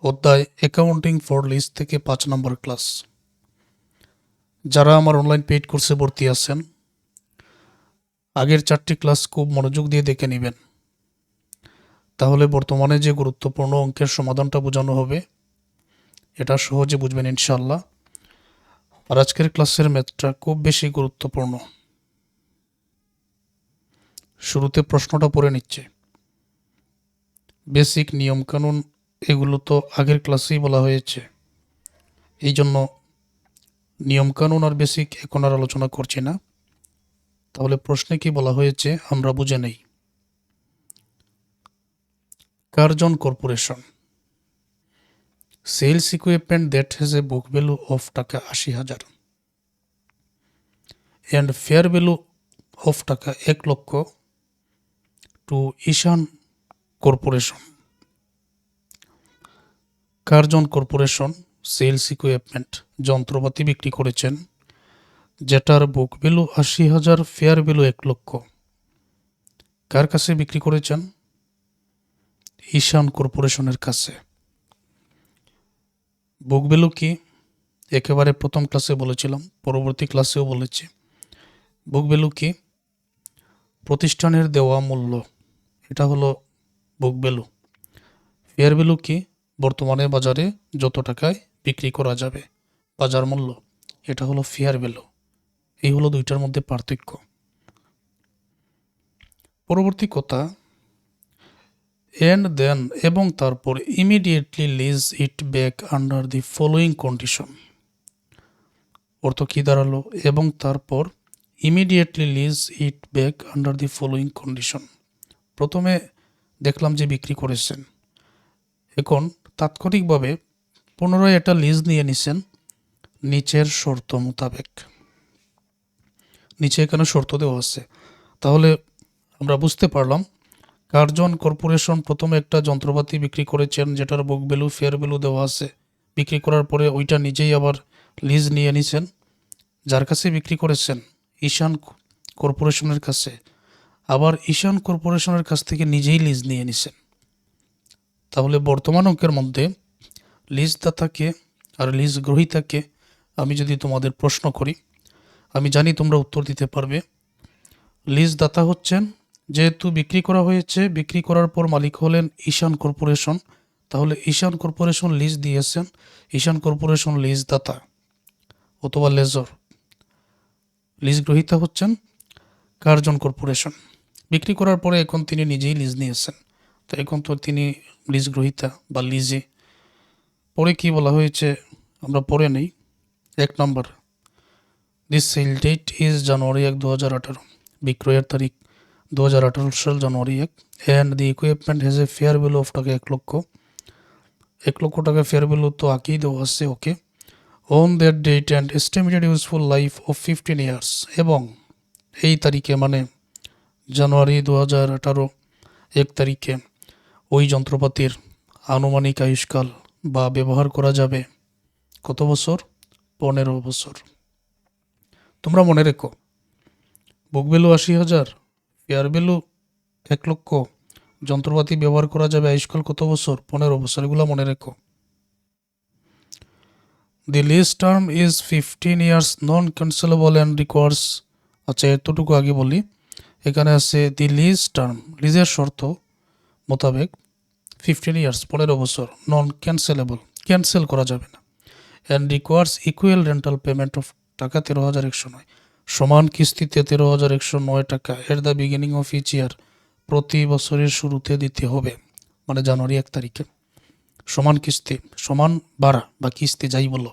অধ্যায় accounting for lease থেকে 5 নম্বর class. যারা আমার অনলাইন পেইড কোর্সে ভর্তি আছেন, আগের 4টি ক্লাস খুব মনোযোগ দিয়ে দেখে নেবেন, তাহলে বর্তমানে যে গুরুত্বপূর্ণ অঙ্কের সমাধানটা বোঝানো হবে এটা সহজে বুঝবেন ইনশাআল্লাহ। আর আজকের ক্লাসের ম্যাথটা খুব বেশি গুরুত্বপূর্ণ। শুরুতে প্রশ্নটা পড়ে নিচ্ছে। বেসিক নিয়মকানুন এগুলো তো আগের ক্লাসেই বলা হয়েছে, এই জন্য নিয়মকানুন আর বেসিক এখন আর আলোচনা করছি না। তাহলে প্রশ্নে কি বলা হয়েছে আমরা বুঝে নেই। Curzon Corporation sales equipment that has a book value of টাকা 80,000 and fair value of টাকা 1 lakh to Ishan Corporation. Curzon Corporation sales equipment যন্ত্রপাতি বিক্রি করেছেন যেটার বুক ভ্যালু 80,000, ফেয়ার ভ্যালু 1 লক্ষ। কার কাছে বিক্রি করেছেন? ঈশান কর্পোরেশনের কাছে। বুক ভ্যালু কি? একেবারে প্রথম ক্লাসে বলেছিলাম, পরবর্তী ক্লাসেও বলেছি। বুক ভ্যালু কি? প্রতিষ্ঠানের দেওয়া মূল্য, এটা হলো বুক ভ্যালু। ফেয়ার ভ্যালু কি? বর্তমানে বাজারে যত টাকায় বিক্রি করা যাবে, বাজার মূল্য, এটা হলো ফেয়ার ভ্যালু। এই হলো দুইটার মধ্যে পার্থক্য। পরবর্তী কথা, এন্ড দেন এবং তারপর immediately lease it back under the following condition. অর্থ কি দাঁড়ালো? এবং তারপর immediately lease it back under the following condition. প্রথমে দেখলাম যে বিক্রি করেছেন, এখন তাৎক্ষণিকভাবে পুনরায় এটা লিজ নিয়ে নিছেন নিচের শর্ত মোতাবেক। নিচে এখানে শর্ত দেওয়া আছে, তাহলে আমরা বুঝতে পারলাম কার্জন কর্পোরেশন প্রথমে একটা যন্ত্রপাতি বিক্রি করেছেন যেটার বুক ভ্যালু ফেয়ার ভ্যালু দেওয়া আছে। বিক্রি করার পরে ওইটা নিজেই আবার লিজ নিয়ে নিছেন। যার কাছে বিক্রি করেছেন? ঈশান কর্পোরেশনের কাছে। আবার ঈশান কর্পোরেশনের কাছ থেকে নিজেই লিজ নিয়ে নিছেন। তাহলে বর্তমান অঙ্কের মধ্যে লিজদাতাকে আর লিজ গ্রহীতাকে আমি যদি তোমাদের প্রশ্ন করি, আমি জানি তোমরা উত্তর দিতে পারবে। লিজদাতা হচ্ছেন, যেহেতু বিক্রি করা হয়েছে, বিক্রি করার পর মালিক হলেন ঈশান কর্পোরেশন, তাহলে ঈশান কর্পোরেশন লিজ দিয়েছেন, ঈশান কর্পোরেশন লিজদাতা অথবা লেজর। লিজ গ্রহীতা হচ্ছেন কার্জন কর্পোরেশন। বিক্রি করার পরে এখন তিনি নিজেই লিজ নিয়েছেন, তো এখন তো তিনি লিজ গ্রহীতা বা লিজে। পরে কি বলা হয়েছে আমরা পড়ে নেই। 1 নম্বর, this sale date is January 1, 2018। বিক্রয়ের তারিখ 2018 সাল জানুয়ারি 1। And the equipment has a fair value of টাকা 1 লক্ষ। 1 লক্ষ টাকা ফেয়ার ভ্যালু তো আঁকেই দেওয়া আছে, okay. On that date and estimated useful life of 15 years. এবং এই তারিখে মানে জানুয়ারি 2018 1 তারিখে ওই যন্ত্রপাতির আনুমানিক আয়ুষ্কাল বা ব্যবহার করা যাবে কত বছর? 15 বছর। তোমরা মনে রেখো, বুক ভ্যালু 80,000, ফেয়ার ভ্যালু 1 লক্ষ, যন্ত্রপাতি ব্যবহার করা যাবে আয়ুষ্কাল কত বছর? 15 বছর। এগুলো মনে রেখো। The lease term is 15 years, non cancellable and requires. আচ্ছা, এতটুকু আগে বলি। এখানে আছে দি লিজ টার্ম, লিজের শর্ত মোতাবেক 15 ইয়ার্স, 15 বছর, নন ক্যান্সেলেবল, ক্যান্সেল করা যাবে না। And requires equal rental payment of টাকা 13,109, সমান কিস্তিতে 13,109 টাকা at the beginning of each year, প্রতি বছরের শুরুতে দিতে হবে, মানে জানুয়ারি 1 তারিখে। সমান কিস্তি, সমান ভাড়া বা কিস্তি যাই বলো,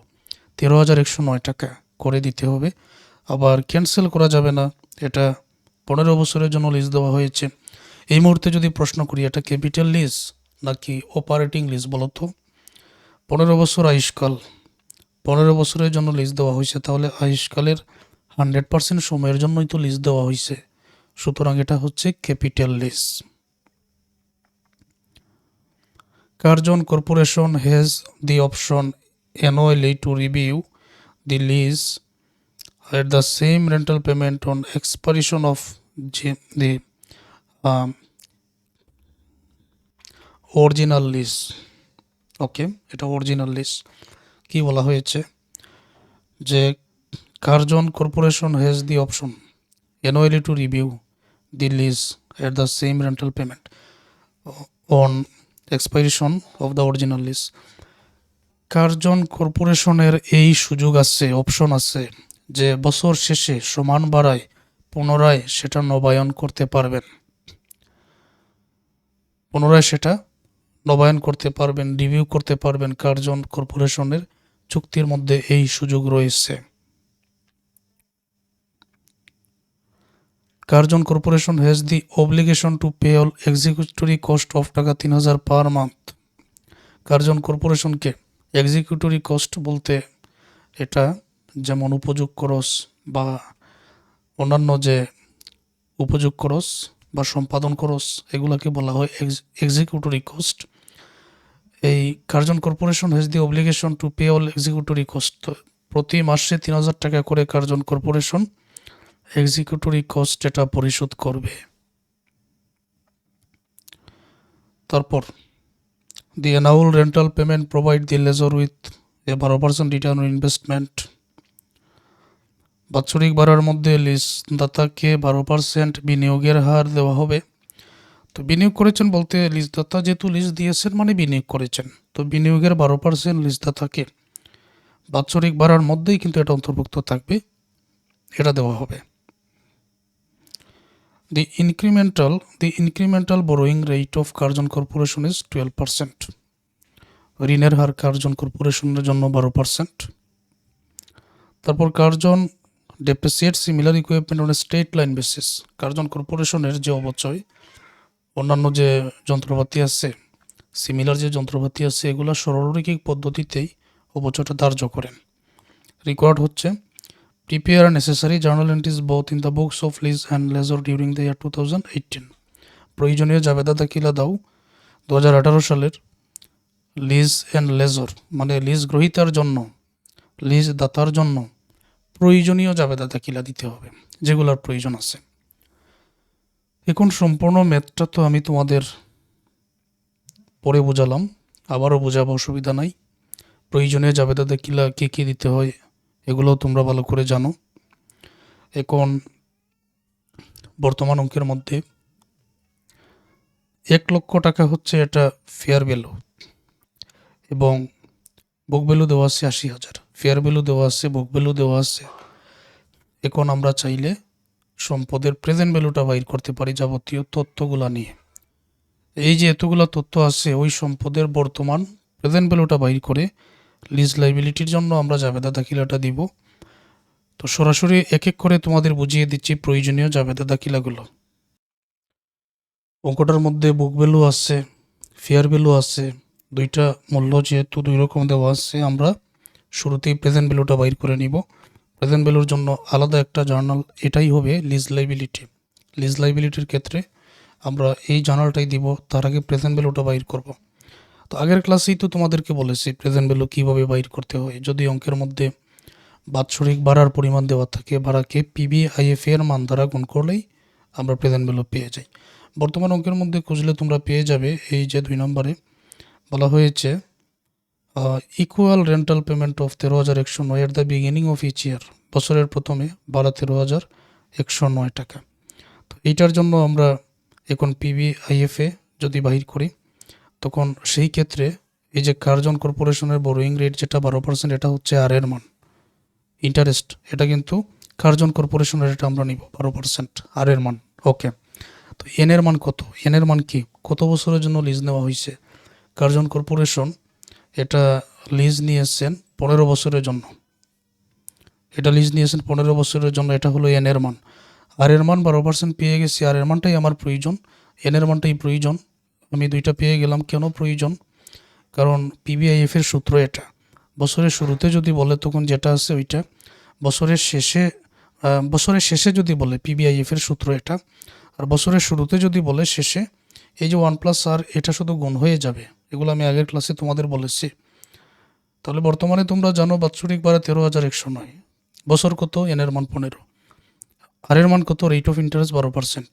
13,109 টাকা করে দিতে হবে। আবার ক্যান্সেল করা যাবে না, এটা 15 বছরের জন্য লিজ দেওয়া হয়েছে। এই মুহূর্তে যদি প্রশ্ন করি এটা ক্যাপিটাল লিজ নাকি অপারেটিং লিজ বলো তো? 15 বছর আয়ুষ্কাল, 15 বছরের জন্য লিজ দেওয়া হয়েছে, তাহলে আয়ুষ্কালের 100% সময়ের জন্যই তো লিজ দেওয়া হয়েছে, সুতরাং এটা হচ্ছে capital lease. Curzon corporation has the option annually to review the lease at the same rental payment on expiration of the original lease. ওকে, এটা অরিজিনাল লিজ। কি বলা হয়েছে যে Curzon corporation has the option annually to review the lease at the same rental payment on expiration of the original lease. Curzon কর্পোরেশনের এই সুযোগ আছে, option আছে যে বছর শেষে সমান ভাড়ায় পুনরায় সেটা নবায়ন করতে পারবেন, রিভিউ করতে পারবেন। কার্জন কর্পোরেশনের চুক্তির মধ্যে এই সুযোগ রয়েছে। Curzon corporation has the obligation to pay all executory cost of taka 3,000 per month. Curzon কর্পোরেশনকে এক্সিকিউটরি কস্ট বলতে এটা যেমন উপযোগ খরচ বা অন্যান্য যে উপযোগ খরচ বা সম্পাদন খরচ, এগুলাকে বলা হয় এক্সিকিউটরি কস্ট। এই Curzon corporation has the obligation to pay all executory cost. প্রতি মাসে 3,000 টাকা করে কার্জন কর্পোরেশন এক্সিকিউটরি কস্ট এটা পরিশোধ করবে। তারপর the annual rental payment provide the lessor with a 12% return on investment. বাৎসরিক ভাড়ার মধ্যে লিজদাতাকে 12% বিনিয়োগের হার দেওয়া হবে। তো বিনিয়োগ করেছেন বলতে লিজদাতা যেহেতু লিজ দিয়েছেন মানে বিনিয়োগ করেছেন, তো বিনিয়োগের 12% লিজদাতাকে বাৎসরিক ভাড়ার মধ্যেই কিন্তু এটা অন্তর্ভুক্ত থাকবে, এটা দেওয়া হবে। The incremental borrowing rate of Curzon corporation is 12%. ঋণের হার কার্জন কর্পোরেশনের জন্য 12%। তারপর Curzon depreciate similar equipment on straight line basis. Curzon কর্পোরেশনের যে অবচয় অন্যান্য যে যন্ত্রপাতি আছে, সিমিলার যে যন্ত্রপাতি আছে, এগুলো সরলরৈখিক পদ্ধতিতেই অবচয়টা ধার্য করেন। রিকোয়ার্ড হচ্ছে prepare necessary journal entries both in the books of lease and lessor during the year 2018. প্রয়োজনীয় জাবেদা দাখিলা দাও 2018 সালের লিজ অ্যান্ড লেজর মানে লিজ গ্রহীতার জন্য, লিজ দাতার জন্য প্রয়োজনীয় জাবেদা দাখিলা দিতে হবে যেগুলোর প্রয়োজন আছে। এখন সম্পূর্ণ ম্যাথটা তো আমি তোমাদের পরে বোঝালাম, আবারও বোঝাবো, অসুবিধা নাই। প্রয়োজনীয় জাবেদা দাখিলা কী কী দিতে হয় এগুলো তোমরা ভালো করে জানো। এখন বর্তমান অঙ্কের মধ্যে 1 লক্ষ টাকা হচ্ছে এটা ফেয়ার ভ্যালু এবং বুক ভ্যালু দেওয়া আছে 80,000, ফেয়ার ভ্যালু দেওয়া আছে, বুক ভ্যালু দেওয়া আছে। এখন আমরা চাইলে সম্পদের প্রেজেন্ট ভ্যালুটা বাইর করতে পারি যাবতীয় তথ্যগুলা নিয়ে। এই যে এতগুলা তথ্য আছে ওই সম্পদের বর্তমান প্রেজেন্ট ভ্যালুটা বাইর করে লিজ লাইবিলিটির জন্য আমরা জাবেদা দাখিলাটা দিব। তো সরাসরি এক এক করে তোমাদের বুঝিয়ে দিচ্ছি প্রয়োজনীয় জাবেদা দাখিলাগুলো। অঙ্কটার মধ্যে বুক ভ্যালু আছে, ফেয়ার ভ্যালু আছে, দুইটা মূল্য যেহেতু দুই রকম দেওয়া আছে, আমরা শুরুতেই প্রেজেন্ট ভ্যালুটা বাইর করে নিব। প্রেজেন্ট ভ্যালুর জন্য আলাদা একটা জার্নাল, এটাই হবে লিজ লাইবিলিটি। লিজ লাইবিলিটির ক্ষেত্রে আমরা এই জার্নালটাই দিব, তার আগে প্রেজেন্ট ভ্যালুটা বাইর করব। তো আগের ক্লাসেই তো তোমাদেরকে বলেছি প্রেজেন্ট ভ্যালু কীভাবে বাইর করতে হয়। যদি অঙ্কের মধ্যে বাৎসরিক ভাড়ার পরিমাণ দেওয়া থাকে, ভাড়াকে PBIF এর মান দ্বারা গুণ করলেই আমরা প্রেজেন্ট ভ্যালু পেয়ে যাই। বর্তমান অঙ্কের মধ্যে খুঁজলে তোমরা পেয়ে যাবে এই যে 2 নম্বরে বলা হয়েছে equal rental payment of 13,109 at the beginning of each year. বছরের প্রথমে ভাড়া 13,109 টাকা। তো এইটার জন্য আমরা এখন PBIF যদি বাহির করি তখন সেই ক্ষেত্রে এই যে কার্জন কর্পোরেশনের বোরোয়িং রেট যেটা 12%, এটা হচ্ছে আর এর মান, ইন্টারেস্ট এটা কিন্তু কার্জন কর্পোরেশনের এটা আমরা নিব 12% আর এর মান। ওকে, তো এন এর মান কত? এন এর মান কি, কত বছরের জন্য লিজ নেওয়া হয়েছে? কার্জন কর্পোরেশন এটা লিজ নিয়েছেন 15 বছরের জন্য, এটা লিজ নিয়েছেন 15 বছরের জন্য, এটা হলো এন এর মান। আর এর মান 12% পেয়ে গেছি, আর এর মানটাই আমার প্রয়োজন, এন এর মানটাই প্রয়োজন। আমি দুইটা পেয়ে গেলাম। কেন প্রয়োজন? কারণ PBIF এর সূত্র এটা। বছরের শুরুতে যদি বলে তখন যেটা আছে ওইটা, বছরের শেষে যদি বলে PBIF এর সূত্র এটা, আর বছরের শুরুতে যদি বলে শেষে, এই যে 1+r এটা শুধু গুণ হয়ে যাবে। এগুলো আমি আগের ক্লাসে তোমাদের বলেছি। তাহলে বর্তমানে তোমরা জানো বাৎসরিক ভাড়া 13,109, বছর কত, এন এর মান 15, আর এর মান কত, রেট অফ ইন্টারেস্ট 12%।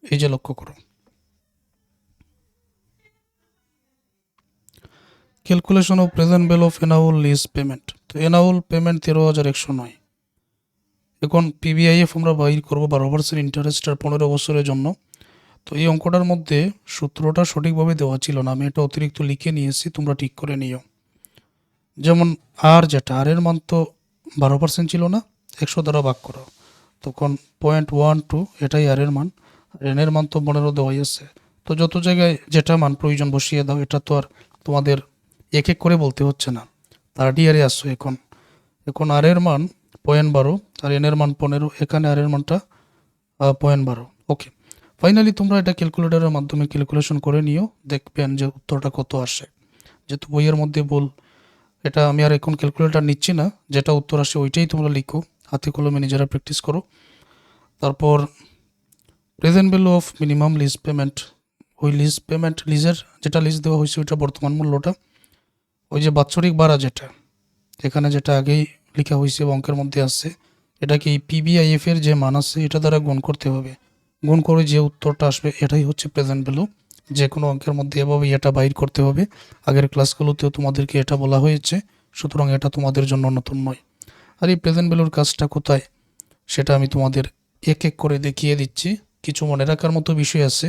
এই যে লক্ষ্য করো calculation of present value of annual lease payment. তো এনাউল পেমেন্ট 13,109। এখন পিবিআইএফ আমরা বাইর করবো 12% ইন্টারেস্ট আর 15 বছরের জন্য। তো এই অঙ্কটার মধ্যে সূত্রটা সঠিকভাবে দেওয়া ছিল না, আমি এটা অতিরিক্ত লিখে নিয়েছি, তোমরা ঠিক করে নিও। যেমন আর যেটা আর এর মান তো 12% ছিল না, 100 দ্বারা ভাগ করো, তখন 0.12 এটাই আর এর মান। এন এর মান তো 15 দেওয়াই আছে। তো যত জায়গায় যেটা মান প্রয়োজন বসিয়ে দাও, এটা তো আর তোমাদের এক এক করে বলতে হচ্ছে না। তার ডিআরে আসছো এখন। এখন আর এর মান 0.12 আর এন এর মান 15, এখানে আর এর মানটা 0.12। ওকে, ফাইনালি তোমরা এটা ক্যালকুলেটরের মাধ্যমে ক্যালকুলেশন করে নিও, দেখবেন যে উত্তরটা কত আসে। যেহেতু বইয়ের মধ্যে বল, এটা আমি আর এখন ক্যালকুলেটর নিচ্ছি না, যেটা উত্তর আসে ওইটাই তোমরা লিখো, হাতে কলমে নিজেরা প্র্যাকটিস করো। তারপর present value of minimum lease payment, ওই লিজ পেমেন্ট, লিজের যেটা লিজ দেওয়া হয়েছে ওইটা বর্তমান মূল্যটা, ওই যে বাৎসরিক ভাড়া যেটা এখানে যেটা আগেই লেখা হয়েছে অঙ্কের মধ্যে আছে, এটাকে এই পিবিআইএফ এর যে মান আছে এটা দ্বারা গুণ করতে হবে। গুণ করে যে উত্তরটা আসবে এটাই হচ্ছে প্রেজেন্ট ভ্যালু। যে কোনো অঙ্কের মধ্যে এভাবে এটা বাইর করতে হবে। আগের ক্লাসগুলোতেও তোমাদেরকে এটা বলা হয়েছে, সুতরাং এটা তোমাদের জন্য নতুন নয়। আর এই প্রেজেন্ট ভ্যালুর কাজটা কোথায় সেটা আমি তোমাদের এক এক করে দেখিয়ে দিচ্ছি। কিছু মনে রাখার মতো বিষয় আছে,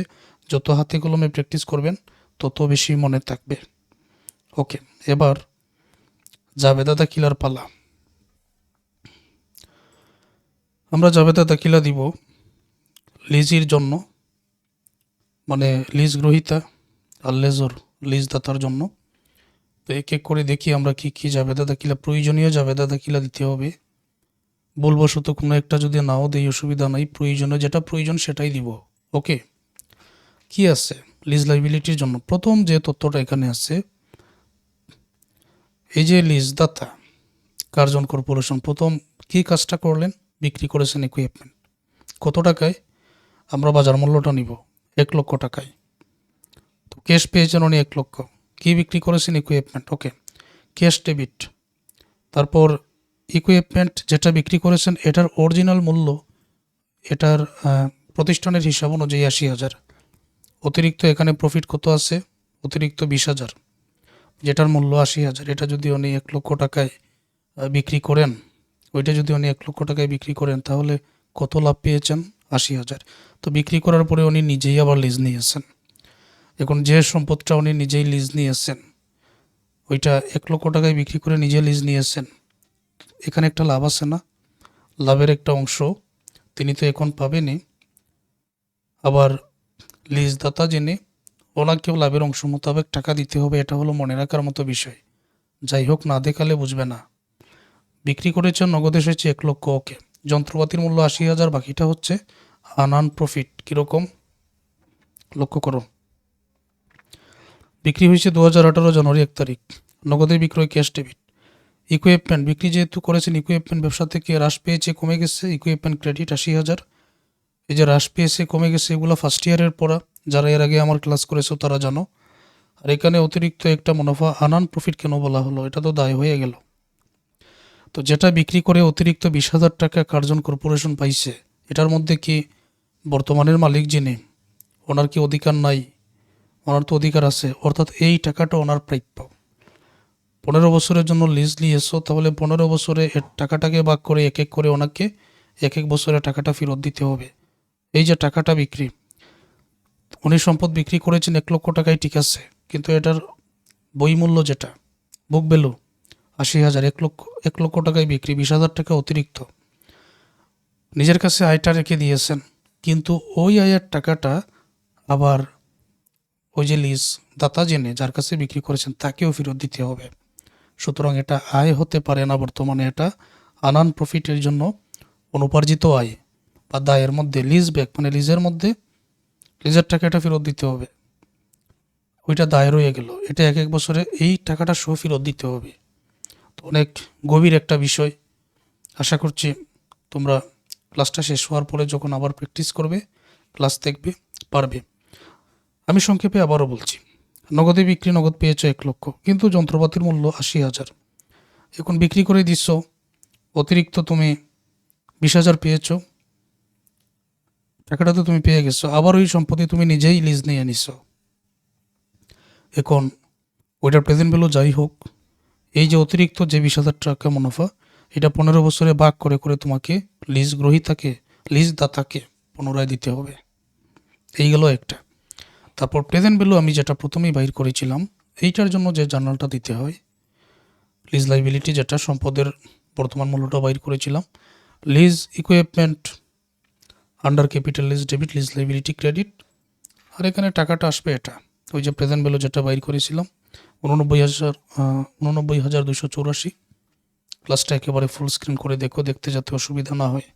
যত হাতে কলমে প্র্যাকটিস করবেন তত বেশি মনে থাকবে। ওকে, এবার জাবেদা দাখিলার পালা। আমরা জাবেদা দাখিলা দিব লিজের জন্য, মানে লিজ গ্রহীতা আর লেজর লিজ দাতার জন্য। তো এক এক করে দেখি আমরা কি কি জাবেদা দাখিলা, প্রয়োজনীয় জাবেদা দাখিলা দিতে হবে। ভুলবশত কোনো একটা যদি নাও দেই অসুবিধা নাই, প্রয়োজনীয় যেটা প্রয়োজন সেটাই দিব। ওকে, কি আছে লিজ লাইবিলিটির জন্য? প্রথম যে তথ্যটা এখানে আছে, এই যে লিজ দাতা কার্জন কর্পোরেশন প্রথম কি কাজটা করলেন, বিক্রি করেছেন ইকুইপমেন্ট। কত টাকায়? আমরা বাজার মূল্যটা নিব 1 লক্ষ টাকায়। তো ক্যাশ পেয়েছেন উনি 1 লক্ষ। কি বিক্রি করেছেন? ইকুইপমেন্ট। ওকে, ক্যাশ ডেবিট। তারপর ইকুইপমেন্ট যেটা বিক্রি করেছেন এটার অরিজিনাল মূল্য, এটার প্রতিষ্ঠানের হিসাব অনুযায়ী 80,000। অতিরিক্ত এখানে প্রফিট কত আছে? অতিরিক্ত 20,000, যেটার মূল্য 80,000। এটা যদি উনি 1 লক্ষ টাকায় বিক্রি করেন, ওইটা যদি উনি 1 লক্ষ টাকায় বিক্রি করেন তাহলে কত লাভ পেয়েছেন? 80,000। তো বিক্রি করার পরে উনি নিজেই আবার লিজ নিয়েছেন। এখন যে সম্পদটা উনি নিজেই লিজ নিয়েছেন, ওইটা 1 লক্ষ টাকায় বিক্রি করে নিজে লিজ নিয়েছেন, এখানে একটা লাভ আছে না? লাভের একটা অংশ তিনি তো এখন পাবেনই, আবার লিজদাতা যিনি ওনাকেও লাভের অংশ মোতাবেক টাকা দিতে হবে। এটা হলো মনে রাখার মতো বিষয়। যাই হোক, না দেখালে বুঝবে না। বিক্রি করেছেন, নগদ এসেছে 1 লক্ষ। ওকে, যন্ত্রপাতির মূল্য 80,000, বাকিটা হচ্ছে আনআন প্রফিট। কীরকম লক্ষ্য করো, বিক্রি হয়েছে 2018 জানুয়ারি 1 তারিখ, নগদে বিক্রয় ক্যাশ ডেবিট। ইকুইপমেন্ট বিক্রি যেহেতু করেছেন, ইকুইপমেন্ট ব্যবসা থেকে হ্রাস পেয়েছে, কমে গেছে, ইকুইপমেন্ট ক্রেডিট 80,000। এই যে হ্রাস পেয়েছে কমে গেছে এগুলো ফার্স্ট ইয়ারের পড়া, যারা এর আগে আমার ক্লাস করেছো তারা জানো। আর এখানে অতিরিক্ত একটা মুনাফা আনআন প্রফিট কেন বলা হলো? এটা তো দায় হয়ে গেল। তো যেটা বিক্রি করে অতিরিক্ত 20,000 টাকা কার্জন কর্পোরেশন পাইছে, এটার মধ্যে কি বর্তমানের মালিক যিনি, ওনার কি অধিকার নাই? ওনার তো অধিকার আছে, অর্থাৎ এই টাকাটা ওনার প্রাপ্য। 15 বছরের জন্য লিজ নিয়েছো, তাহলে 15 বছরে এর টাকাটাকে ভাগ করে এক এক করে ওনাকে এক এক বছরে টাকাটা ফেরত দিতে হবে। এই যে টাকাটা বিক্রি, উনি সম্পদ বিক্রি করেছেন 1 লক্ষ টাকায়, ঠিক আছে, কিন্তু এটার বই মূল্য যেটা বুক ভ্যালু 80,000, 1 লক্ষ টাকায় বিক্রি, 20,000 টাকা অতিরিক্ত নিজের কাছে আয়টা রেখে দিয়েছেন, কিন্তু ওই আয়ের টাকাটা আবার ওই যে লিজ দাতা জেনে যার কাছে বিক্রি করেছেন তাকেও ফেরত দিতে হবে। সুতরাং এটা আয় হতে পারে না, বর্তমানে এটা আনআন প্রফিটের জন্য অনুপার্জিত আয় বা দায়ের মধ্যে লিজ ব্যাক, মানে লিজের মধ্যে লিজের টাকাটা ফেরত দিতে হবে, ওইটা দায় রয়ে গেল। এটা এক এক বছরে এই টাকাটা সহ ফেরত দিতে হবে। তো অনেক গভীর একটা বিষয়। আশা করছি তোমরা ক্লাসটা শেষ হওয়ার পরে যখন আবার প্র্যাকটিস করবে, ক্লাস দেখবে, পারবে। আমি সংক্ষেপে আবারও বলছি, নগদে বিক্রি, নগদ পেয়েছ 1 লক্ষ, কিন্তু যন্ত্রপাতির মূল্য 80,000। এখন বিক্রি করে দিচ্ছ, অতিরিক্ত তুমি 20,000 পেয়েছ, টাকাটা তো তুমি পেয়ে গেছো, আবার ওই সম্পত্তি তুমি নিজেই লিজ নিয়ে নিছো। এখন ওইটার প্রেজেন্ট ভ্যালু যাই হোক, এই যে অতিরিক্ত যে 20,000 টাকা মুনাফা, এটা 15 বছরে ভাগ করে করে তোমাকে লিজ গ্রহীতাকে, লিজ দাতাকে পুনরায় দিতে হবে। এই গেল একটা। তারপর প্রেজেন্ট ভ্যালু আমি যেটা প্রথমেই বাইর করেছিলাম, এইটার জন্য যে জার্নালটা দিতে হয়, লিজ লাইবিলিটি যেটা সম্পদের বর্তমান মূল্যটা বাইর করেছিলাম, lease equipment under capital lease debit, lease liability credit, আর এখানে টাকাটা আসবে এটা ওই যে প্রেজেন্ট ভ্যালু যেটা বাইর করেছিলাম 89,284। ক্লাসটা একেবারে ফুল স্ক্রিন করে দেখো, দেখতে যাতে অসুবিধা না হয়।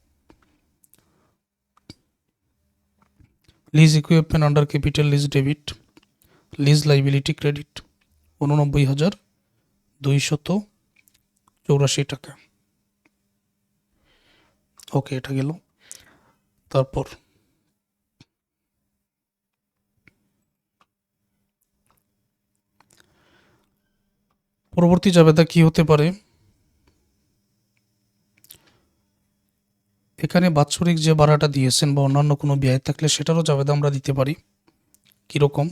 Lease equipment under capital lease debit, lease liability credit 89,284 টাকা। ওকে, এটা গেল। তারপর পরবর্তী জাবেদা কি হতে পারে, এখানে বাৎসরিক যে ভাড়াটা দিয়েছেন বা অন্যান্য কোনো ব্যয় থাকলে সেটারও জাবেদা আমরা দিতে পারি। কীরকম,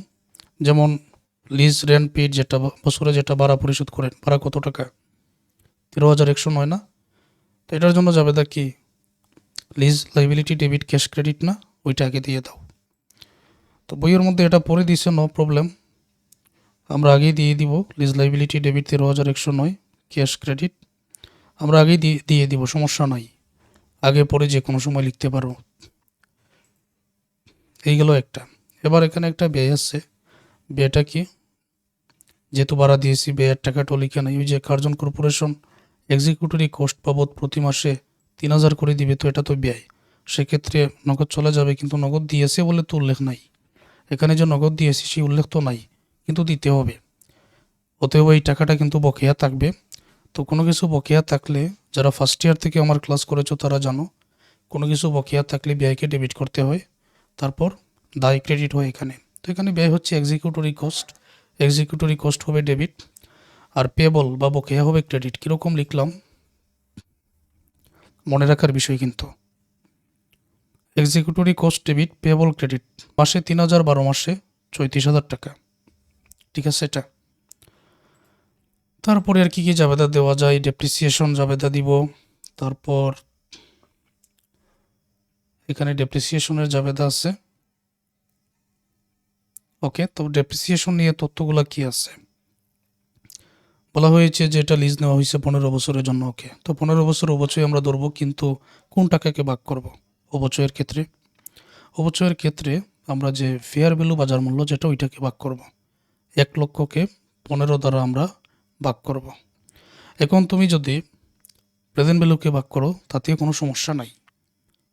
যেমন লিজ রেন্ট পেড, যেটা বছরে যেটা ভাড়া পরিশোধ করেন, ভাড়া কত টাকা, 13,109 না? তো এটার জন্য জাবেদা কি, lease liability debit cash credit না, ওইটা আগে দিয়ে দাও। তো বইয়ের মধ্যে এটা পড়ে দিয়েছে, নো প্রবলেম, আমরা আগেই দিয়ে দিব। Lease liability debit 13,109, cash credit আমরা আগেই দিয়ে দিব, সমস্যা নাই, আগে পরে যে কোনো সময় লিখতে পারো। এই গেল একটা। এবার এখানে একটা ব্যয় আছে, ব্যয়টা কি, যেহেতু ভাড়া দিয়েছি ব্যয়ের টাকাটাও লিখে নাই, ওই যে কার্জন কর্পোরেশন এক্সিকিউটিভ কস্ট বাবদ প্রতি মাসে 3,000 করে দিবে, তো এটা তো ব্যয়, সেক্ষেত্রে নগদ চলে যাবে, কিন্তু নগদ দিয়েছে বলে তো উল্লেখ নাই এখানে, যে নগদ দিয়েছি সেই উল্লেখ তো নাই, কিন্তু দিতে হবে। অতএব এই টাকাটা কিন্তু বকেয়া থাকবে। তো কোনো কিছু বকেয়া থাকলে, যারা ফার্স্ট ইয়ার থেকে আমার ক্লাস করেছো তারা জানো, কোনো কিছু বকেয়া থাকলে ব্যয়কে ডেবিট করতে হয়, তারপর দায় ক্রেডিট হয় এখানে। তো এখানে ব্যয় হচ্ছে এক্সিকিউটরি কস্ট, এক্সিকিউটরি কস্ট হবে ডেবিট, আর পেবল বা বকেয়া হবে ক্রেডিট। কীরকম লিখলাম মনে রাখার বিষয় কিন্তু, executory cost debit, payable credit, মাসে 3,000, 12 মাসে 34,000 টাকা, ঠিক আছে এটা। তারপরে আর কি কি জাবেদা দেওয়া যায়, ডেপ্রিসিয়েশন জাবেদা দিব, তারপর এখানে ডেপ্রিসিয়েশনের জাবেদা আছে। ওকে, তো ডেপ্রিসিয়েশন নিয়ে তথ্যগুলো কি আছে, বলা হয়েছে যে এটা লিজ নেওয়া হয়েছে 15 বছরের জন্য। ওকে, তো 15 বছর অবচয় আমরা ধরবো, কিন্তু কোন টাকাকে ভাগ করব অবচয়ের ক্ষেত্রে? অবচয়ের ক্ষেত্রে আমরা যে ফেয়ার ভ্যালু বাজার মূল্য যেটা, ওইটাকে ভাগ করব। 1 লক্ষকে 15 দ্বারা আমরা ভাগ করব। এখন তুমি যদি প্রেজেন্ট ভ্যালুকে ভাগ করো তাতেও কোনো সমস্যা নাই,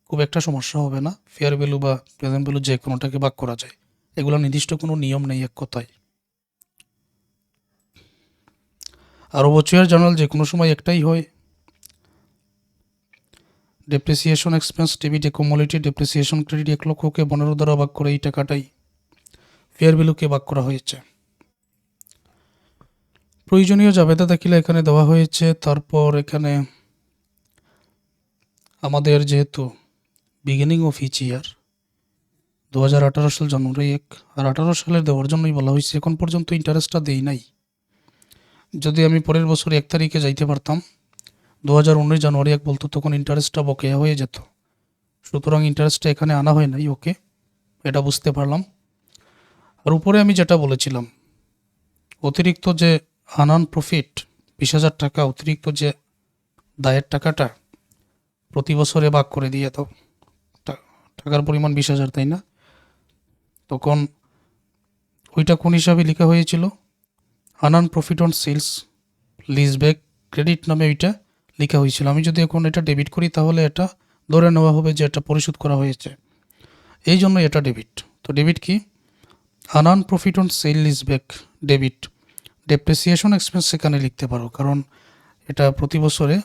খুব একটা সমস্যা হবে না। ফেয়ার ভ্যালু বা প্রেজেন্ট ভ্যালু যে কোনোটাকে ভাগ করা যায়, এগুলো নির্দিষ্ট কোনো নিয়ম নেই এক কথায়। আর অবচয়ের জার্নাল যে কোনো সময় একটাই হয়, depreciation expense debit accumulated depreciation credit 1 লক্ষকে 15 দ্বারা ভাগ করে এই টাকাটাই ফেয়ার ভ্যালুকে ভাগ করা হয়েছে। প্রয়োজনীয় জাবেদা দাখিলা এখানে দেওয়া হয়েছে। তারপর এখানে আমাদের যেহেতু বিগিনিং অফ ইচ ইয়ার 2018 সাল জানুয়ারি 1, আর 18 সালের দেওয়ার জন্যই বলা হয়েছে, এখন পর্যন্ত ইন্টারেস্টটা দেই নাই। যদি আমি পরের বছর 1 তারিখে যাইতে পারতাম, 2019 জানুয়ারি 1 বলতো, তখন ইন্টারেস্টটা বকেয়া হয়ে যেত, সুতরাং ইন্টারেস্টটা এখানে আনা হয় নাই। ওকে, এটা বুঝতে পারলাম। আর উপরে আমি যেটা বলেছিলাম, অতিরিক্ত যে আনান প্রফিট 20,000 টাকা, অতিরিক্ত যে দায়ের টাকাটা প্রতি বছরে ভাগ করে দিয়ে দাও, টাকার পরিমাণ 20,000, তাই না? তখন ওইটা কোন হিসাবে লেখা হয়েছিল, আনান profit on sales lease back credit নামে ওইটা লেখা হয়েছিল। আমি যদি এখন এটা ডেবিট করি তাহলে এটা ধরে নেওয়া হবে যে এটা পরিশোধ করা হয়েছে, এই জন্য এটা ডেবিট। তো ডেবিট কি, আনান profit on sale lease back debit, depreciation expense সেখানে লিখতে পারো, কারণ এটা প্রতি বছরে।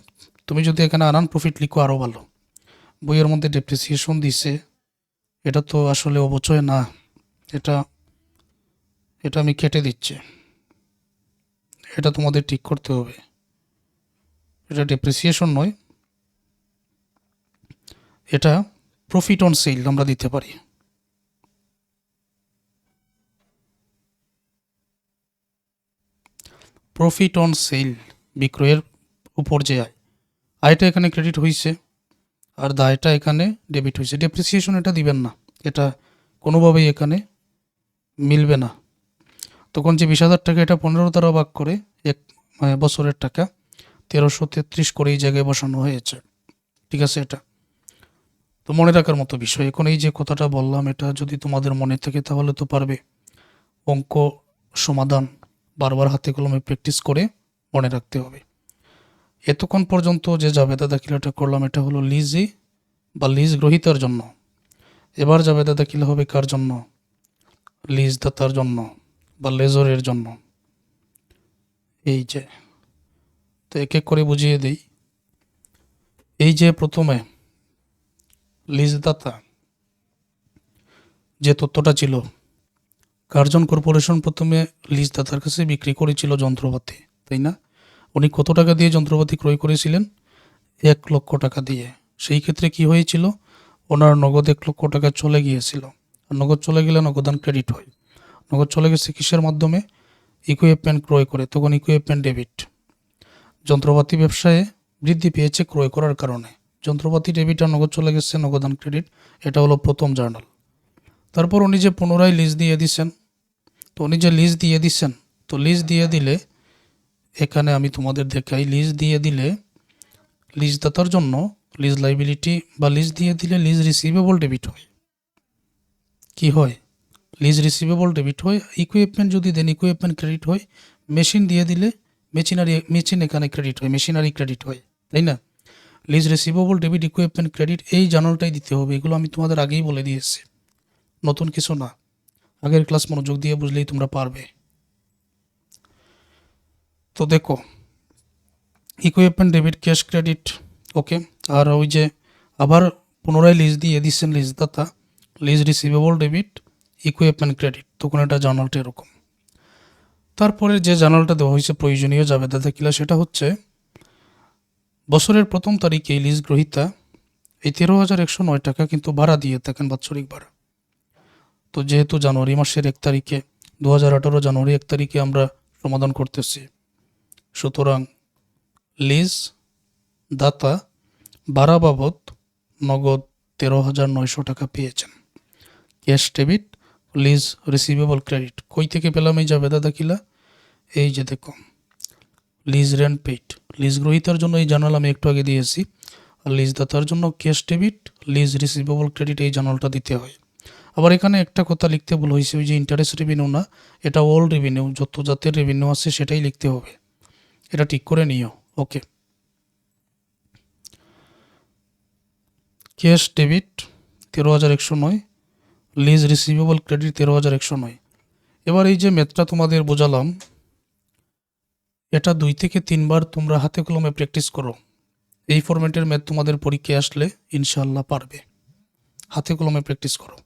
তুমি যদি এখানে আনান প্রফিট লিখো আরও ভালো, বইয়ের মধ্যে ডেপ্রিসিয়েশন দিছে, এটা তো আসলে অবচয় না, এটা এটা আমি কেটে দিচ্ছি, এটা তোমাদের ঠিক করতে হবে, এটা ডেপ্রিসিয়েশন নয়, এটা প্রফিট অন সেল আমরা দিতে পারি। প্রফিট অন সেল, বিক্রয়ের উপর যে আয়টা এখানে ক্রেডিট হয়েছে আর দায়টা এখানে ডেবিট হয়েছে। ডেপ্রিসিয়েশন এটা দিবেন না, এটা কোনোভাবেই এখানে মিলবে না। তখন যে 20,000 টাকা এটা 15 দ্বারা ভাগ করে এক বছরের টাকা 1333 করে এই জায়গায় বসানো হয়েছে। ঠিক আছে, এটা তো মনে রাখার মতো বিষয়। এখন এই যে কথাটা বললাম এটা যদি তোমাদের মনে থাকে তাহলে তো পারবে। অঙ্ক সমাধান বারবার হাতে কলমে প্র্যাকটিস করে মনে রাখতে হবে। এতক্ষণ পর্যন্ত যে জাবেদা দাখিলাটা করলাম এটা হলো লিজে বা লিজ গ্রহীতার জন্য। এবার জাবেদা দাখিলা হবে কার জন্য? লিজ দাতার জন্য বা লেজরের জন্য। এই যে, তো এক এক করে বুঝিয়ে দিই। এই যে প্রথমে লিজদাতা যে তথ্যটা ছিল, কার্জন কর্পোরেশন প্রথমে লিজদাতার কাছে বিক্রি করেছিল যন্ত্রপাতি, তাই না? উনি কত টাকা দিয়ে যন্ত্রপাতি ক্রয় করেছিলেন? 1 লক্ষ টাকা দিয়ে। সেই ক্ষেত্রে কি হয়েছিল? ওনার নগদ 1 লক্ষ টাকা চলে গিয়েছিল। আর নগদ চলে গেলে নগদান ক্রেডিট হয়। নগদ চলে গেছে কিসের মাধ্যমে? ইকুইপমেন্ট ক্রয় করে, তখন ইকুইপমেন্ট ডেবিট। যন্ত্রপাতি ব্যবসায় বৃদ্ধি পেয়েছে ক্রয় করার কারণে। যন্ত্রপাতি ডেবিট আর নগদ চলে গেছে নগদান ক্রেডিট। এটা হলো প্রথম জার্নাল। তারপর উনি যে পুনরায় লিজ দিয়ে দিচ্ছেন, তো উনি যে লিজ দিয়ে দিচ্ছেন, তো লিজ দিয়ে দিলে এখানে আমি তোমাদের দেখাই, লিজ দিয়ে দিলে লিজদাতার জন্য লিজ লাইবিলিটি বা লিজ দিয়ে দিলে লিজ রিসিভেবল ডেবিট হয়। কি হয়? লিজ রিসিভেবল ডেবিট হয়। ইকুইপমেন্ট যদি দেন ইকুইপমেন্ট ক্রেডিট হয়। মেশিন দিয়ে দিলে মেশিন এখানে ক্রেডিট হয়, মেশিনারি ক্রেডিট হয়, তাই না? Lease receivable debit equipment credit এই জার্নালটাই দিতে হবে। এগুলো আমি তোমাদের আগেই বলে দিয়েছি, নতুন কিছু না। আগের ক্লাস মনোযোগ দিয়ে বুঝলেই তোমরা পারবে। তো দেখো, equipment debit cash credit, okay. আর ওই যে আবার পুনরায় লিজ দিয়ে দিচ্ছেন লিজদাতা, lease receivable debit equipment credit, তখন এটা জার্নালটা এরকম। তারপরে যে জার্নালটা দেওয়া হয়েছে প্রয়োজনীয় জাবেদা দাখিলা, সেটা হচ্ছে বছরের প্রথম তারিখে লিজ গ্রহীতা এই 13,109 টাকা কিন্তু ভাড়া দিয়ে থাকেন, বাৎসরিক ভাড়া। তো যেহেতু জানুয়ারি মাসের 1 তারিখে 2018 জানুয়ারি 1 তারিখে আমরা সমাধান করতেছি, সুতরাং লিজ দাতা ভাড়া বাবদ নগদ 13,900 টাকা পেয়েছেন। Cash debit lease receivable credit কই থেকে পেলাম এই জাবেদা দাখিলা? এই যে দেখো, লিজ রেন্ট পেইড, লিজ গ্রহীতার জন্য এই জার্নাল আমি একটু আগে দিয়েছি। আর লিজ দাতার জন্য cash debit lease receivable credit এই জার্নালটা দিতে হয়। আবার এখানে একটা কথা লিখতে ভুল হয়েছে, ওই যে ইন্টারেস্ট রেভিনিউ না, এটা অল রেভিনিউ, যত জাতের রেভিনিউ আছে সেটাই লিখতে হবে। এটা ঠিক করে নিও, okay. Cash debit 13,109, lease receivable credit 13,109। এবার এই যে ম্যাথটা তোমাদের বোঝালাম, এটা 2 থেকে 3 বার তোমরা হাতে কলমে প্র্যাকটিস করো। এই ফরম্যাটের ম্যাথ তোমাদের পরীক্ষায় আসলে ইনশাআল্লাহ পারবে। হাতে কলমে প্র্যাকটিস করো।